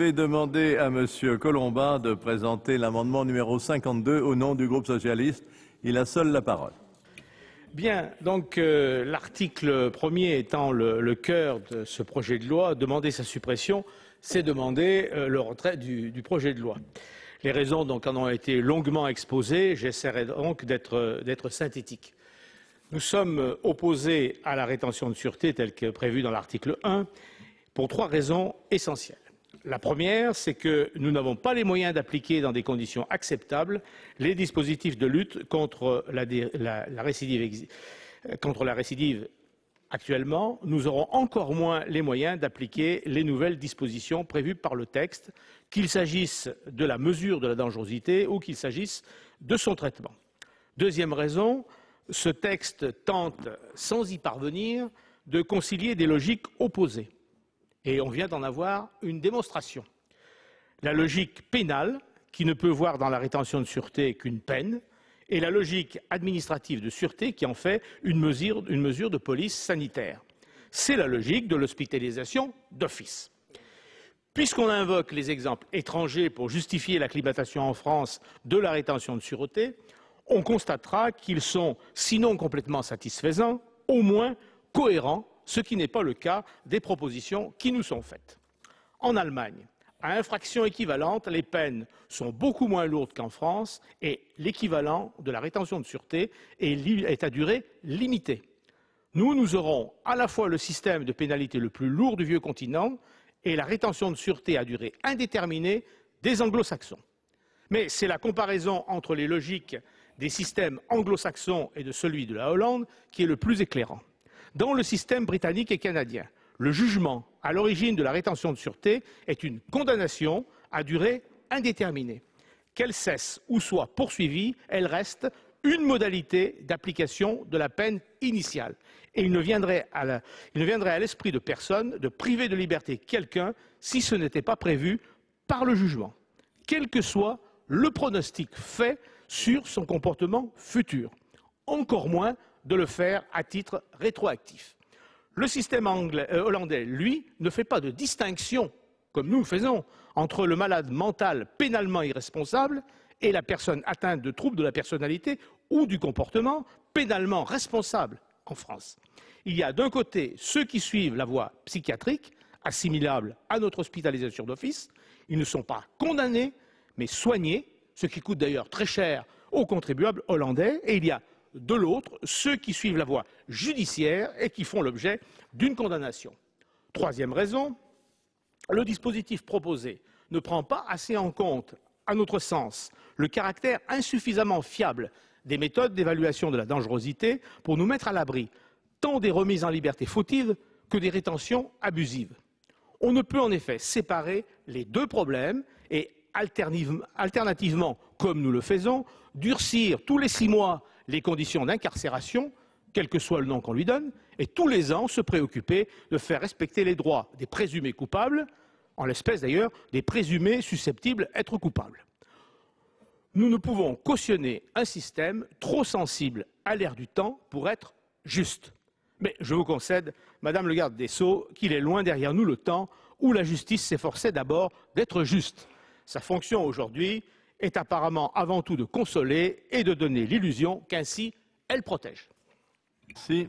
Je vais demander à Monsieur Collombat de présenter l'amendement numéro 52 au nom du groupe socialiste. Il a seul la parole. Bien, donc l'article 1er étant le cœur de ce projet de loi, demander sa suppression, c'est demander le retrait du projet de loi. Les raisons donc en ont été longuement exposées, j'essaierai donc d'être synthétique. Nous sommes opposés à la rétention de sûreté telle que prévue dans l'article 1 pour 3 raisons essentielles. La première, c'est que nous n'avons pas les moyens d'appliquer dans des conditions acceptables les dispositifs de lutte contre la récidive actuellement. Nous aurons encore moins les moyens d'appliquer les nouvelles dispositions prévues par le texte, qu'il s'agisse de la mesure de la dangerosité ou qu'il s'agisse de son traitement. Deuxième raison, ce texte tente, sans y parvenir, de concilier des logiques opposées. Et on vient d'en avoir une démonstration. La logique pénale, qui ne peut voir dans la rétention de sûreté qu'une peine, et la logique administrative de sûreté, qui en fait une mesure de police sanitaire. C'est la logique de l'hospitalisation d'office. Puisqu'on invoque les exemples étrangers pour justifier l'acclimatation en France de la rétention de sûreté, on constatera qu'ils sont, sinon complètement satisfaisants, au moins cohérents, ce qui n'est pas le cas des propositions qui nous sont faites. En Allemagne, à infraction équivalente, les peines sont beaucoup moins lourdes qu'en France et l'équivalent de la rétention de sûreté est à durée limitée. Nous aurons à la fois le système de pénalité le plus lourd du vieux continent et la rétention de sûreté à durée indéterminée des anglo-saxons. Mais c'est la comparaison entre les logiques des systèmes anglo-saxons et de celui de la Hollande qui est le plus éclairant. Dans le système britannique et canadien, le jugement à l'origine de la rétention de sûreté est une condamnation à durée indéterminée. Qu'elle cesse ou soit poursuivie, elle reste une modalité d'application de la peine initiale. Et il ne viendrait à l'esprit de personne de priver de liberté quelqu'un si ce n'était pas prévu par le jugement, quel que soit le pronostic fait sur son comportement futur. Encore moins de le faire à titre rétroactif. Le système hollandais, lui, ne fait pas de distinction, comme nous le faisons, entre le malade mental pénalement irresponsable et la personne atteinte de troubles de la personnalité ou du comportement pénalement responsable en France. Il y a d'un côté ceux qui suivent la voie psychiatrique, assimilable à notre hospitalisation d'office. Ils ne sont pas condamnés, mais soignés, ce qui coûte d'ailleurs très cher aux contribuables hollandais. Et il y a de l'autre, ceux qui suivent la voie judiciaire et qui font l'objet d'une condamnation. Troisième raison, le dispositif proposé ne prend pas assez en compte, à notre sens, le caractère insuffisamment fiable des méthodes d'évaluation de la dangerosité pour nous mettre à l'abri tant des remises en liberté fautives que des rétentions abusives. On ne peut en effet séparer les deux problèmes et alternativement, comme nous le faisons, durcir tous les 6 mois les conditions d'incarcération, quel que soit le nom qu'on lui donne, et tous les ans se préoccuper de faire respecter les droits des présumés coupables, en l'espèce d'ailleurs des présumés susceptibles d'être coupables. Nous ne pouvons cautionner un système trop sensible à l'air du temps pour être juste. Mais je vous concède, Madame le garde des Sceaux, qu'il est loin derrière nous le temps où la justice s'efforçait d'abord d'être juste. Sa fonction aujourd'hui est apparemment avant tout de consoler et de donner l'illusion qu'ainsi elle protège. Merci.